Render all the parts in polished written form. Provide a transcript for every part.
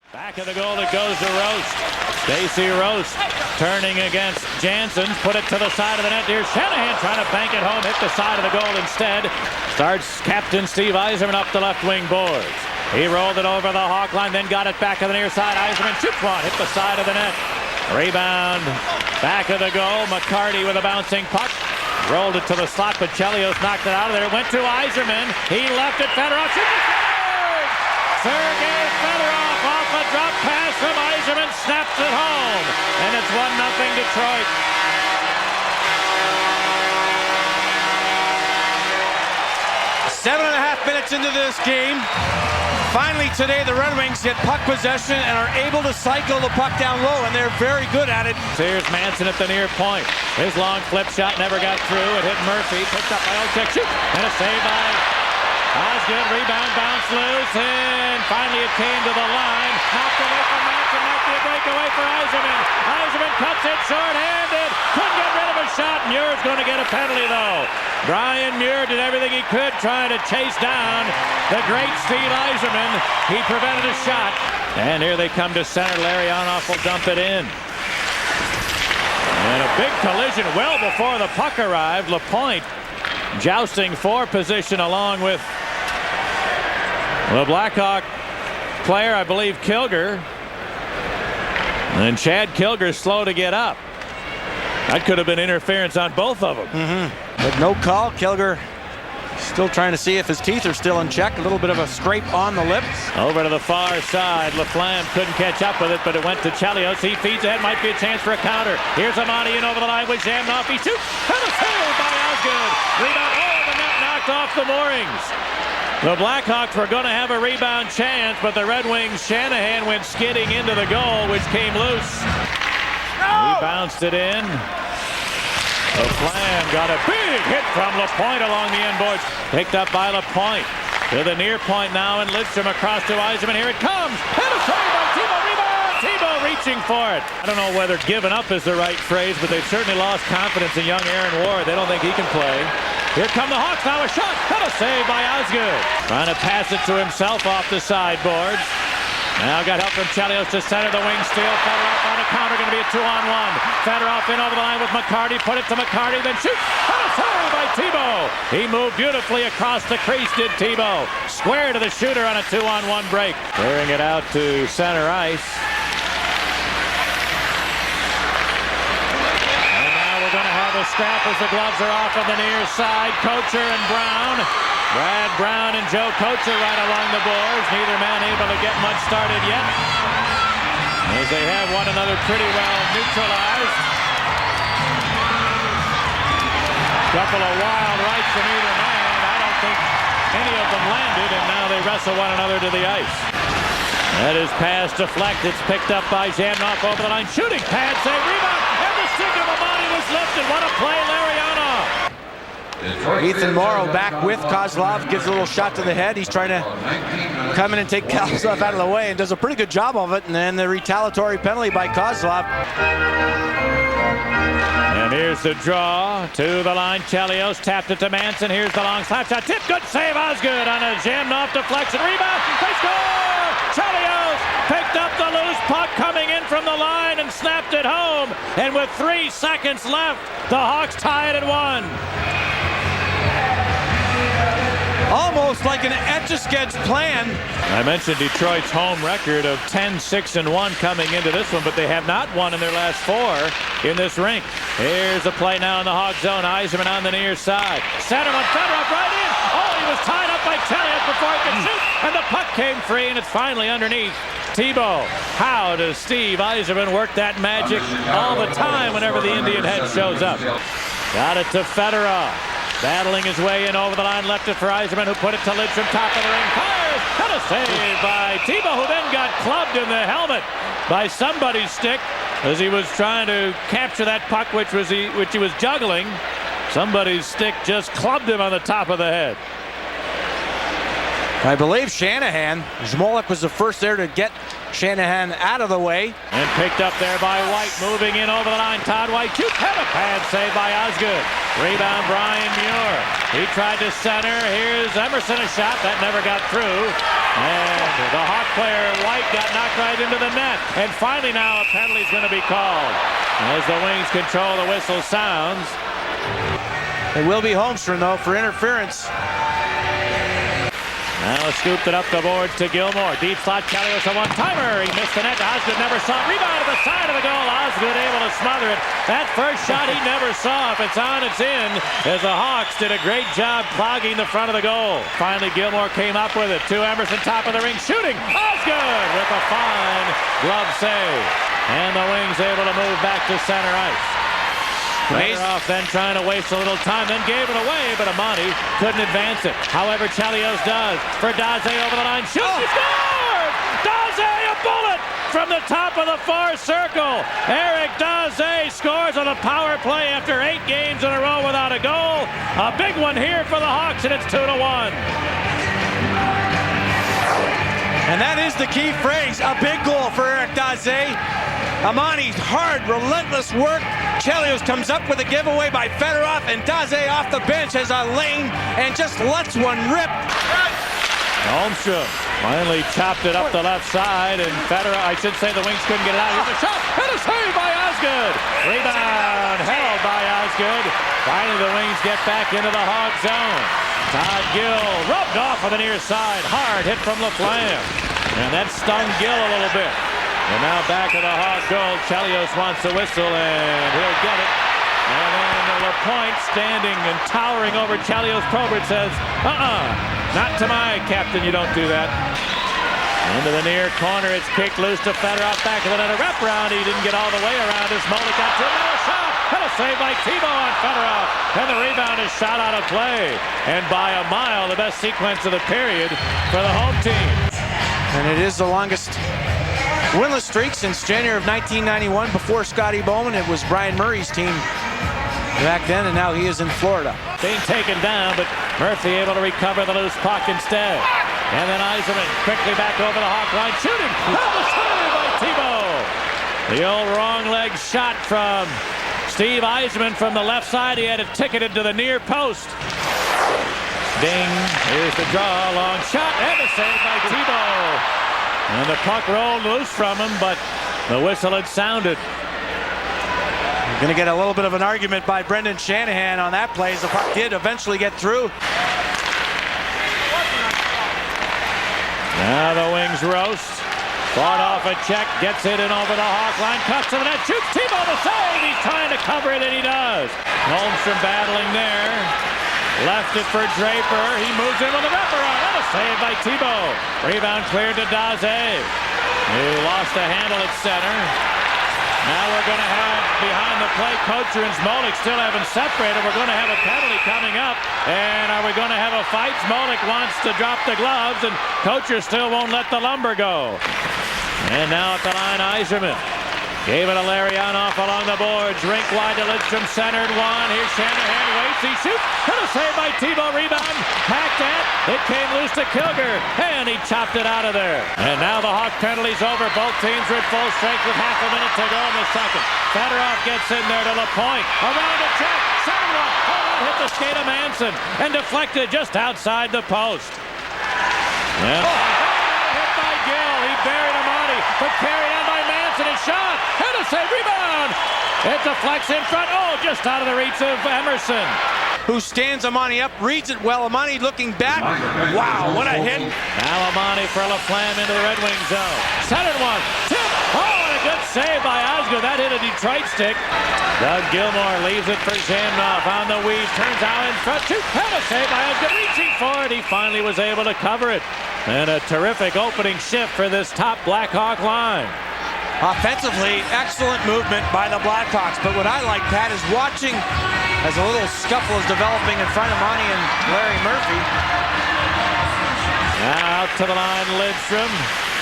Back of the goal, it goes to Roast. Stacy Roast turning against Jansen. Put it to the side of the net. Here's Shanahan trying to bank it home. Hit the side of the goal instead. Starts Captain Steve Yzerman up the left wing boards. He rolled it over the Hawk line, then got it back to the near side. Yzerman shoots one. Hit the side of the net. Rebound. Back of the goal. McCarty with a bouncing puck. Rolled it to the slot, but Chelios knocked it out of there. It went to Yzerman. He left it. Fedorov shoots. Sergei Fedorov off a drop pass from Yzerman, snaps it home, and it's 1-0 Detroit. Seven and a half minutes into this game. Finally today the Red Wings get puck possession and are able to cycle the puck down low, and they're very good at it. Here's Manson at the near point. His long flip shot never got through. It hit Murphy, picked up by Olczyk, shoot, and a save by Osgood. Rebound, bounce loose, and finally it came to the line. Knocked away from Manson, might be a breakaway for Yzerman. Yzerman cuts it short-handed. Couldn't get rid of a shot. Muir's going to get a penalty, though. Brian Muir did everything he could trying to chase down the great Steve Yzerman. He prevented a shot. And here they come to center. Larionov will dump it in. And a big collision well before the puck arrived. Lapointe jousting for position along with the Blackhawk player, I believe, Kilger. And Chad Kilger's slow to get up. That could have been interference on both of them. But no call. Kilger still trying to see if his teeth are still in check. A little bit of a scrape on the lips. Over to the far side. Laflamme couldn't catch up with it, but it went to Chelios. He feeds ahead. Might be a chance for a counter. Here's Amonte in over the line with Zhamnov. He shoots. And a save by Osgood. Rebound. Oh, the net knocked off the moorings. The Blackhawks were going to have a rebound chance, but the Red Wings' Shanahan went skidding into the goal, which came loose. He bounced it in. Laflamme got a big hit from Lapointe along the end boards. Picked up by Lapointe. To the near point now, and Lidstrom across to Yzerman. Here it comes. And a save by Thibault. Rebound. Thibault reaching for it. I don't know whether giving up is the right phrase, but they've certainly lost confidence in young Aaron Ward. They don't think he can play. Here come the Hawks now. A shot. And a save by Osgood. Trying to pass it to himself off the sideboards. Now got help from Chelios to center the wing steal. Fedorov on a counter, going to be a 2-on-1. Fedorov in over the line with McCarty. Put it to McCarty, then shoots. And a save by Thibault. He moved beautifully across the crease, did Thibault. Square to the shooter on a 2-on-1 break. Clearing it out to center ice. And now we're going to have a scrap as the gloves are off on the near side. Kocur and Brown. Brad Brown and Joe Kocur right along the boards. Neither man able to get much started yet, as they have one another pretty well neutralized. Couple of wild rights from either man. I don't think any of them landed, and now they wrestle one another to the ice. That is pass deflect. It's picked up by Zhamnov over the line. Shooting pad save, rebound, and the stick of Amonte was lifted. What a play, Larionov. Ethan Morrow back with Kozlov, gives a little shot to the head. He's trying to come in and take Kozlov out of the way, and does a pretty good job of it. And then the retaliatory penalty by Kozlov. And here's the draw to the line. Chelios tapped it to Manson. Here's the long slap shot. Tip, good save, Osgood on a Zhamnov deflection. Rebound, they score! Chelios picked up the loose puck coming in from the line and snapped it home. And with 3 seconds left, the Hawks tie it at 1. Almost like an Etch-a-Sketch plan. I mentioned Detroit's home record of 10-6-1 coming into this one, but they have not won in their last 4 in this rink. Here's a play now in the Hawk zone. Yzerman on the near side. Center on Fedorov right in. Oh, he was tied up by Chelios before he could shoot, and the puck came free, and it's finally underneath. Thibault. How does Steve Yzerman work that magic all the time whenever the Indian head shows up? Got it to Fedorov. Battling his way in over the line, left it for Yzerman, who put it to Lidstrom, top of the ring, fires, and a save by Thibault, who then got clubbed in the helmet by somebody's stick as he was trying to capture that puck, which he was juggling. Somebody's stick just clubbed him on the top of the head. I believe Shanahan. Zmolik was the first there to get Shanahan out of the way. And picked up there by White, moving in over the line. Todd White, shoot, and a pad save by Osgood. Rebound, Brian Muir. He tried to center. Here's Emerson, a shot that never got through. And the Hawk player, White, got knocked right into the net. And finally now a penalty is going to be called. As the Wings control, the whistle sounds. It will be Holmstrom, though, for interference. Now scooped it up the boards to Gilmore. Deep slot, Chelios a one-timer. He missed the net. Osgood never saw it. Rebound to the side of the goal. Osgood able to smother it. That first shot he never saw. If it's on, it's in. As the Hawks did a great job clogging the front of the goal. Finally, Gilmore came up with it. To Emerson, top of the ring, shooting. Osgood with a fine glove save. And the Wings able to move back to center ice. Fedorov then trying to waste a little time, then gave it away, but Amonte couldn't advance it. However, Chelios does. For Daze over the line, shoots, he scores! Daze, a bullet from the top of the far circle. Eric Daze scores on a power play after 8 games in a row without a goal. A big one here for the Hawks, and it's 2-1. And that is the key phrase, a big goal for Eric Daze. Amonte's hard, relentless work. Chelios comes up with a giveaway by Fedorov, and Daze off the bench has a lane and just lets one rip. Holmstrom finally chopped it up the left side, and Fedorov, I should say the Wings couldn't get it out. Here's a shot, and a save by Osgood. Rebound held by Osgood. Finally the Wings get back into the Hog zone. Todd Gill rubbed off on the near side. Hard hit from Laflamme. And that stung Gill a little bit. And now back to the Hog goal. Chelios wants a whistle, and he'll get it. And then Lapointe, standing and towering over Chelios Probert, says, not to my captain, you don't do that. Into the near corner, it's kicked loose to Fedorov, back of the net, a wraparound. He didn't get all the way around as Mollick got to another shot. And a save by Thibault on Fedorov. And the rebound is shot out of play. And by a mile, the best sequence of the period for the home team. And it is the longest winless streak since January of 1991. Before Scotty Bowman, it was Brian Murray's team back then, and now he is in Florida. Being taken down, but Murphy able to recover the loose puck instead. And then Yzerman quickly back over the Hawk line, shooting. Oh, the save by Thibault. The old wrong leg shot from Steve Yzerman from the left side. He had it ticketed to the near post. Ding. Here's the draw. Long shot and a save by Thibault. And the puck rolled loose from him, but the whistle had sounded. Going to get a little bit of an argument by Brendan Shanahan on that play, as the puck did eventually get through. Now the Wings roast. Fought off a check, gets it in over the Hawk line, cuts to the net, shoots Thibault the save. He's trying to cover it, and he does. Holmstrom battling there. Left it for Draper. He moves in with a wraparound. And a save by Thibault. Rebound cleared to Daze, who lost the handle at center. Now we're going to have behind the play, Kocur and Mollick still haven't separated. We're going to have a penalty coming up. And are we going to have a fight? Mollick wants to drop the gloves, and Kocur still won't let the lumber go. And now at the line, Yzerman. Gave it to Larionov along the boards. Rink wide to Lidstrom, centered one. Here's Shanahan, waits, he shoots. And a save by Thibault, rebound. Hacked at. It came loose to Kilger, and he chopped it out of there. And now the Hawk penalty's over. Both teams are at full strength with half a minute to go in the second. Fedorov gets in there to Lapointe. Around the check. Second one. Oh, that hit the skate of Manson and deflected just outside the post. Yeah. Hit by Gill. He buried Amonte, but carried on by Manson. And shot. And a save, rebound. It deflects in front. Oh, just out of the reach of Emerson, who stands Amonte up, reads it well. Amonte looking back. Wow, what a hit. Now Amonte for Laflamme into the Red Wing zone. Centered one. Tip. Oh, and a good save by Osgood. That hit a Detroit stick. Doug Gilmore leaves it for Zhamnov on the weave. Turns out in front. And a save by Osgood. Reaching for it. He finally was able to cover it. And a terrific opening shift for this top Blackhawk line. Offensively, excellent movement by the Blackhawks. But what I like, Pat, is watching as a little scuffle is developing in front of Monty and Larry Murphy. Now out to the line, Lidstrom.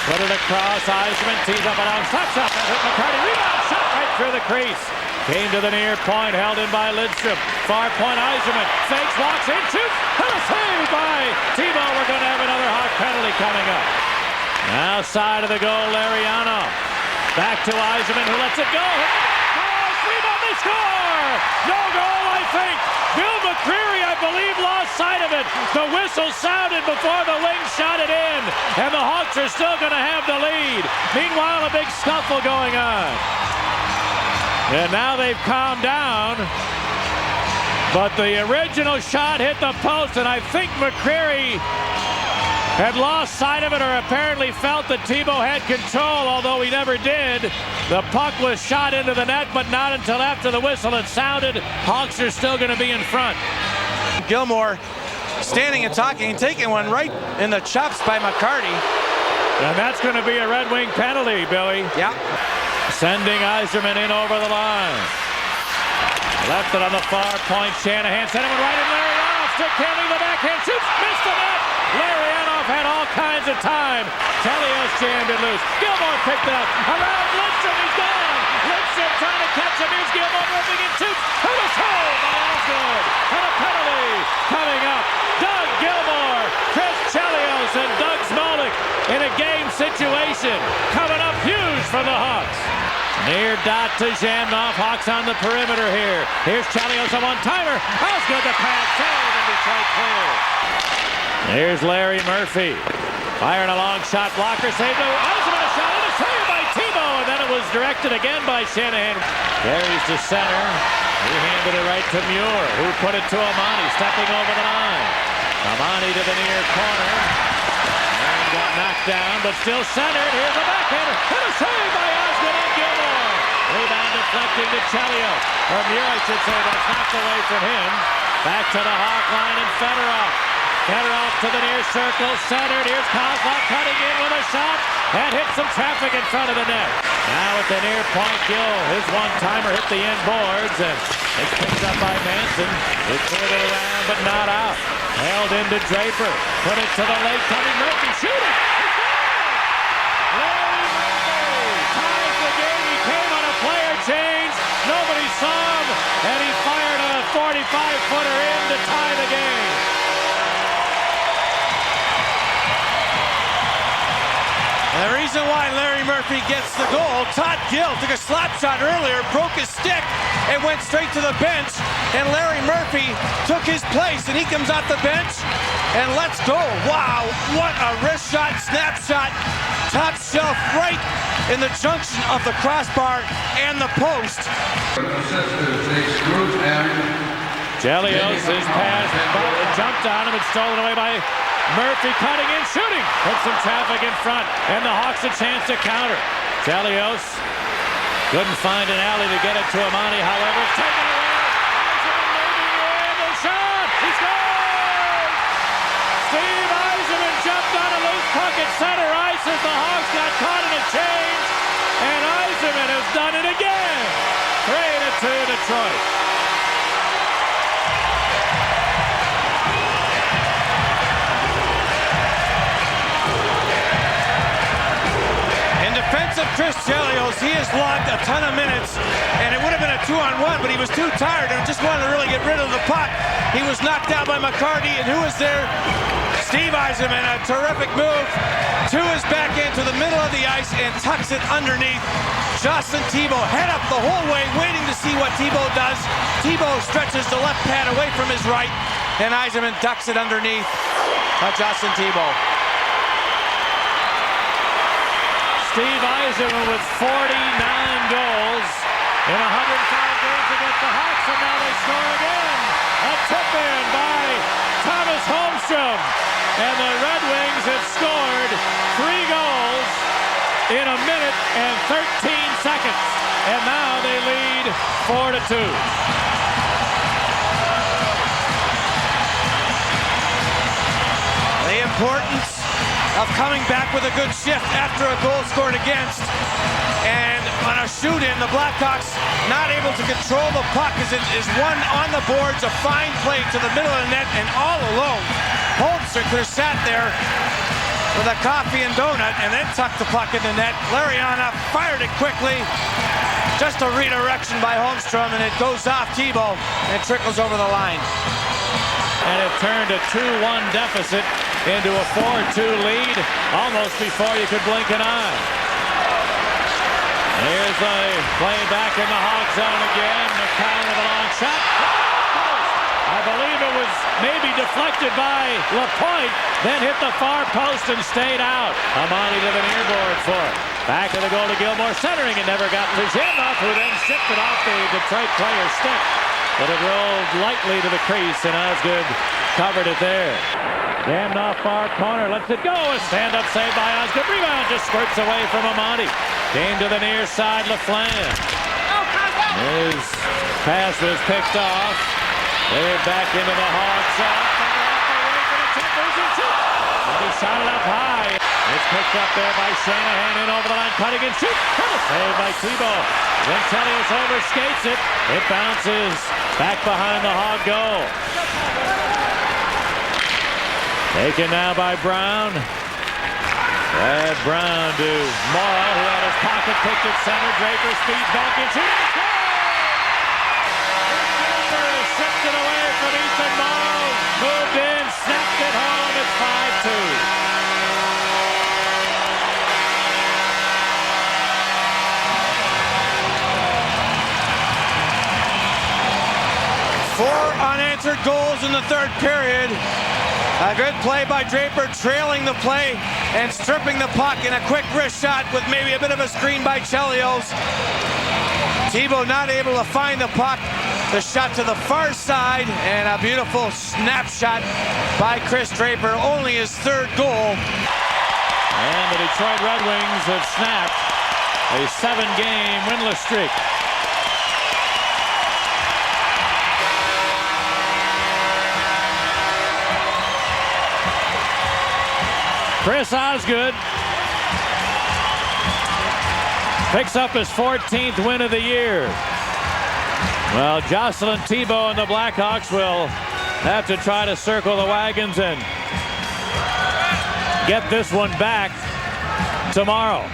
Put it across. Yzerman tees up and out. Stops up. And hit McCarty. Rebound. Shot right through the crease. Came to the near point. Held in by Lidstrom. Far point, Yzerman. Fakes, walks in, shoots. And a save by Thibault. We're going to have another Hawk penalty coming up. Now side of the goal, Larionov. Back to Yzerman, who lets it go. Rebound, they score! No goal, I think. Bill McCreary, I believe, lost sight of it. The whistle sounded before the Wings shot it in, and the Hawks are still going to have the lead. Meanwhile, a big scuffle going on. And now they've calmed down. But the original shot hit the post, and I think McCreary had lost sight of it, or apparently felt that Thibault had control, although he never did. The puck was shot into the net, but not until after the whistle had sounded. Hawks are still going to be in front. Gilmore standing and talking and taking one right in the chops by McCarty. And that's going to be a Red Wing penalty, Billy. Yeah. Sending Yzerman in over the line. Left it on the far point. Shanahan sent him right in. Larionov stick handling the backhand. Shoots. Missed the net. Larionov had all kinds of time. Chelios jammed it loose. Gilmore picked it up. Around Lindstrom. He's gone. Lindstrom trying to catch him. Here's Gilmore moving in. Shoots. To the hole by Osgood. And a penalty coming up. Doug Gilmore, Chris Chelios, and Doug Smolik in a game situation. Coming up huge for the Hawks. Near dot to Zhamnov. Hawks on the perimeter here. Here's Chelios, a one-timer. Osgood the pass. Saved and Detroit clear. Here's Larry Murphy. Firing a long shot. Blocker saved. Yzerman a shot. And a save by Thibault. And then it was directed again by Shanahan. Carries to center. He handed it right to Muir, who put it to Amonte, stepping over the line. Amonte to the near corner. And got knocked down, but still centered. Here's a backhander. And a save by Osgood and Gilmore. Rebound deflecting to Chelios. Or Muir, I should say. That's knocked away from him. Back to the Hawk line and Fedorov. Fedorov to the near circle, centered. Here's Kozlov cutting in with a shot and hit some traffic in front of the net. Now at the near point, Gill, his one-timer hit the end boards, and it's picked up by Manson. He cleared it around, but not out. Held into Draper. Put it to the late coming Murphy. Shooting! Larry Murphy ties the game. He came on a player change. Nobody saw him, and he fired a 45-footer in to tie the game. And the reason why Larry Murphy gets the goal, Todd Gill took a slap shot earlier, broke his stick, and went straight to the bench. And Larry Murphy took his place, and he comes off the bench, and let's go. Wow, what a wrist shot, snapshot, top shelf right in the junction of the crossbar and the post. Chelios is passed, jumped on him and stolen away by Murphy, cutting in, shooting. Put some traffic in front, and the Hawks a chance to counter. Chelios couldn't find an alley to get it to Amonte, however, it's taken away. Yzerman moving in, the shot, he scores! Steve Yzerman jumped on a loose puck at center ice as the Hawks got caught in a change, and Yzerman has done it again. 3-2 Detroit. Defensive Chris Chelios, he has logged a ton of minutes, and it would have been a 2-on-1, but he was too tired and just wanted to really get rid of the puck. He was knocked out by McCarty, and who was there? Steve Yzerman, a terrific move to his backhand to the middle of the ice and tucks it underneath. Jocelyn Thibault head up the whole way, waiting to see what Thibault does. Thibault stretches the left pad away from his right, and Yzerman ducks it underneath Jocelyn Thibault. Steve Yzerman with 49 goals in 105 games against the Hawks, and now they score again. A tip-in by Thomas Holmstrom, and the Red Wings have scored 3 goals in a minute and 13 seconds, and now they lead 4-2. The importance of coming back with a good shift after a goal scored against. And on a shoot-in, the Blackhawks not able to control the puck as it is one on the boards, a fine play to the middle of the net, and all alone. Holmstrom could have sat there with a coffee and donut and then tucked the puck in the net. Larionov fired it quickly. Just a redirection by Holmstrom, and it goes off Thibault and trickles over the line. And it turned a 2-1 deficit into a 4-2 lead almost before you could blink an eye. Here's the play back in the Hawk zone again. McCown with a long shot. I believe it was maybe deflected by Lapointe, then hit the far post and stayed out. Amonte to the near board for it. Back to the goal to Gilmore, centering and never got to Zhamnov, who then shipped it off the Detroit player's stick. But it rolled lightly to the crease, and Osgood covered it there. Zhamnov far corner, lets it go. A stand-up save by Osgood. Rebound just squirts away from Amonte. Came to the near side, Laflamme. His pass was picked off. They're back into the Hawks zone. And he shot it up high. It's picked up there by Shanahan in over the line, cutting and shoot. Saved by Thibault. Then Chelios overskates it. It bounces back behind the Hog goal. Taken now by Brown. Brad Brown to Morrow, who had his pocket picked at center. Draper speeds back and shoots. Shipped it away from Ethan Morrow. Moved in, snapped it home. It's 5-2. Four unanswered goals in the third period. A good play by Draper, trailing the play and stripping the puck in a quick wrist shot with maybe a bit of a screen by Chelios. Thibault not able to find the puck. The shot to the far side and a beautiful snapshot by Chris Draper, only his third goal. And the Detroit Red Wings have snapped a 7-game winless streak. Chris Osgood picks up his 14th win of the year. Well, Jocelyn Thibault and the Blackhawks will have to try to circle the wagons and get this one back tomorrow.